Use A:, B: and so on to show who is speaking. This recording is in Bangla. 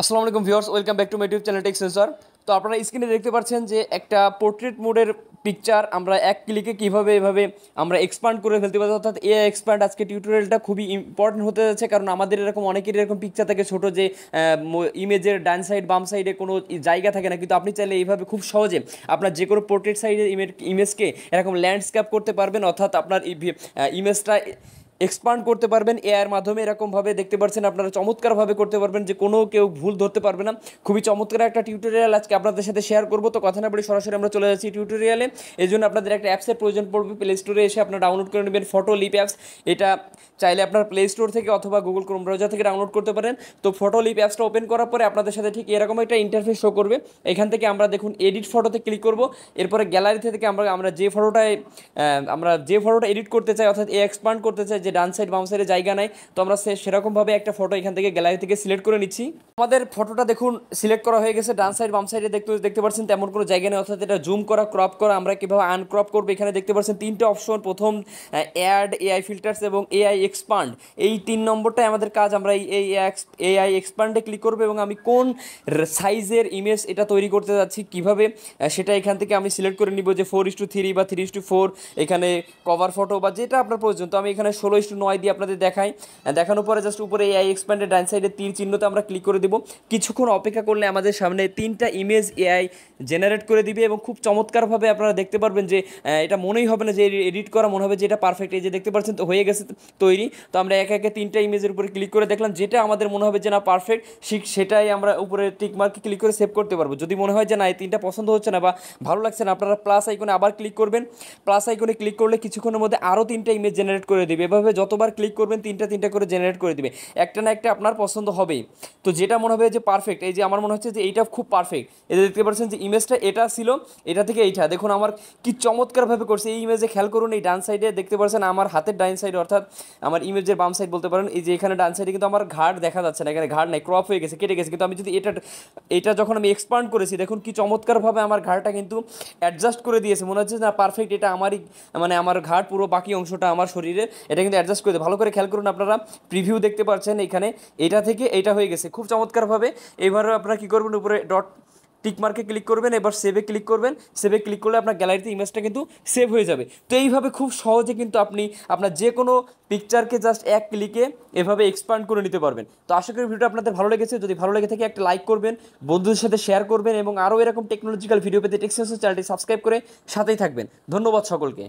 A: আসসালামু আলাইকুম viewers, welcome back to my YouTube channel Tech Sensor. তো আপনারা স্ক্রিনে দেখতে পাচ্ছেন যে একটা পোর্ট্রেট মোডের পিকচার আমরা এক ক্লিকে কীভাবে এভাবে আমরা এক্সপান্ড করে ফেলতে পারি, অর্থাৎ এআই এক্সপান্ড। আজকে টিউটোরিয়ালটা খুবই ইম্পর্টেন্ট হতে যাচ্ছে, কারণ আমাদের এরকম অনেকের এরকম পিকচার থাকে ছোটো, যে ইমেজের ডান সাইড বাম সাইডে কোনো জায়গা থাকে না, কিন্তু আপনি চাইলে এইভাবে খুব সহজে আপনার যে কোনো পোর্ট্রেট সাইডের ইমেজকে এরকম ল্যান্ডস্কেপ করতে পারবেন, অর্থাৎ আপনার ইমেজটা এক্সপান্ড করতে পারবেন এআইয়ের মাধ্যমে। এরকমভাবে দেখতে পাচ্ছেন আপনারা চমৎকারভাবে করতে পারবেন, যে কোনো কেউ ভুল ধরতে পারবে না। খুবই চমৎকার একটা টিউটোরিয়াল আজকে আপনাদের সাথে শেয়ার করবো। তো কথা না বলে সরাসরি আমরা চলে যাচ্ছি টিউটোরিয়ালে। এই জন্য আপনাদের একটা অ্যাপসের প্রয়োজন পড়বে। প্লে স্টোরে এসে আপনারা ডাউনলোড করে নেবেন ফটো লিপ অ্যাপস। এটা চাইলে আপনার প্লে স্টোর থেকে অথবা গুগল ক্রোম ব্রাউজার থেকে ডাউনলোড করতে পারেন। তো ফটো লিপ অ্যাপসটা ওপেন করার পরে আপনাদের সাথে ঠিক এরকম একটা ইন্টারফেস শো করবে। এখান থেকে আমরা দেখুন এডিট ফটোতে ক্লিক করব। এরপরে গ্যালারি থেকে আমরা যে ফটোটা এডিট করতে চাই, অর্থাৎ এক্সপান্ড করতে চাই, যে ডান সাইড বাম সাইডে জায়গা নাই, তো আমরা সেরকমভাবে একটা ফটো এখান থেকে গ্যালারি থেকে সিলেক্ট করে নিচ্ছি। আমাদের ফটোটা দেখুন সিলেক্ট করা হয়ে গেছে। ডান সাইড বাম সাইডে দেখতে পাচ্ছেন তেমন কোনো জায়গা নেই, অর্থাৎ এটা জুম করা, ক্রপ করা, আমরা কীভাবে আনক্রপ করবো। এখানে দেখতে পাচ্ছেন তিনটে অপশন। প্রথম অ্যাড, এআই ফিল্টার্স এবং এআই এক্সপান্ড। এই 3 নম্বরটাই আমাদের কাজ। আমরা এই এআই এক্সপান্ডে ক্লিক করবো এবং আমি কোন সাইজের ইমেজ এটা তৈরি করতে যাচ্ছি কীভাবে সেটা এখান থেকে আমি সিলেক্ট করে নিব, যে 4:3 বা 3:4 এখানে কভার ফটো বা যেটা আপনার প্রয়োজন। তো আমি এখানে 16:9 দিয়ে আপনাদের দেখানোর পরে জাস্ট উপরে এআই এক্সপ্যান্ডের ডান সাইডে তীর চিহ্নতে আমরা ক্লিক করে দেবো। কিছুক্ষণ অপেক্ষা করলে আমাদের সামনে 3টা ইমেজ এআই জেনারেট করে দিবে এবং খুব চমৎকারভাবে আপনারা দেখতে পারবেন যে এটা মনেই হবে না যে এডিট করা, মনে হবে যে এটা পারফেক্ট। এই যে দেখতে পাচ্ছেন তো হয়ে গেছে তৈরি। তো আমরা একে একে 3টা ইমেজের উপরে ক্লিক করে দেখলাম, যেটা আমাদের মনে হবে যে না পারফেক্ট, সেটাই আমরা উপরে টিক মার্কে ক্লিক করে সেভ করতে পারবো। যদি মনে হয় যে না এই 3টা পছন্দ হচ্ছে না বা ভালো লাগছে না, আপনারা প্লাস আইকনে আবার ক্লিক করবেন। প্লাস আইকনে ক্লিক করলে কিছুক্ষণের মধ্যে আরও 3টা ইমেজ জেনারেট করে দিবে। এভাবে যতবার ক্লিক করবেন 3টা করে জেনারেট করে দিবে। একটা না একটা আপনার পছন্দ হবেই। তো যেটা মনে হবে যে পারফেক্ট, এই যে আমার মনে হচ্ছে যে এইটা খুব পারফেক্ট। এই যে দেখতে পাচ্ছেন যে ইমেজটা এটা ছিল, এটা থেকে এইটা দেখুন আমার কি চমৎকারভাবে করছে। এই ইমেজে খেয়াল করুন, এই ডান সাইডে দেখতে পাচ্ছেন আমার হাতের ডান সাইড, অর্থাৎ আমার ইমেজের বাম সাইড বলতে পারেন। এই যে এখানে ডান সাইডে কিন্তু আমার ঘাড় দেখা যাচ্ছে না, এখানে ঘাড় নাই, ক্রপ হয়ে গেছে, কেটে গেছে। কিন্তু আমি যদি এটা যখন আমি এক্সপান্ড করেছি, দেখুন কি চমৎকারভাবে আমার ঘাড়টা কিন্তু অ্যাডজাস্ট করে দিয়েছে। মনে হচ্ছে না পারফেক্ট, এটা আমারই, মানে আমার ঘাড় পুরো বাকি অংশটা আমার শরীরের এটা কিন্তু অ্যাডজাস্ট করে দেয়। ভালো করে খেয়াল করুন, আপনারা প্রিভিউ দেখতে পাচ্ছেন এখানে এটা থেকে এইটা হয়ে গেছে খুব চমৎকারভাবে। এবারে আপনারা কী করবেন, উপরে ডট টিক মার্কে ক্লিক করবেন, এবার সেভে ক্লিক করবেন। সেভে ক্লিক করলে আপনার গ্যালারিতে ইমেজটা কিন্তু সেভ হয়ে যাবে। তো এইভাবে খুব সহজে কিন্তু আপনি আপনার যে কোনো পিকচারকে জাস্ট এক ক্লিকে এভাবে এক্সপান্ড করে নিতে পারবেন। তো আশা করি ভিডিওটা আপনাদের ভালো লেগেছে। যদি ভালো লেগে থাকে একটা লাইক করবেন, বন্ধুদের সাথে শেয়ার করবেন এবং আরও এরকম টেকনোলজিক্যাল ভিডিও পেতে টেক সেন্সর চ্যানেলটি সাবস্ক্রাইব করে সাথেই থাকবেন। ধন্যবাদ সকলকে।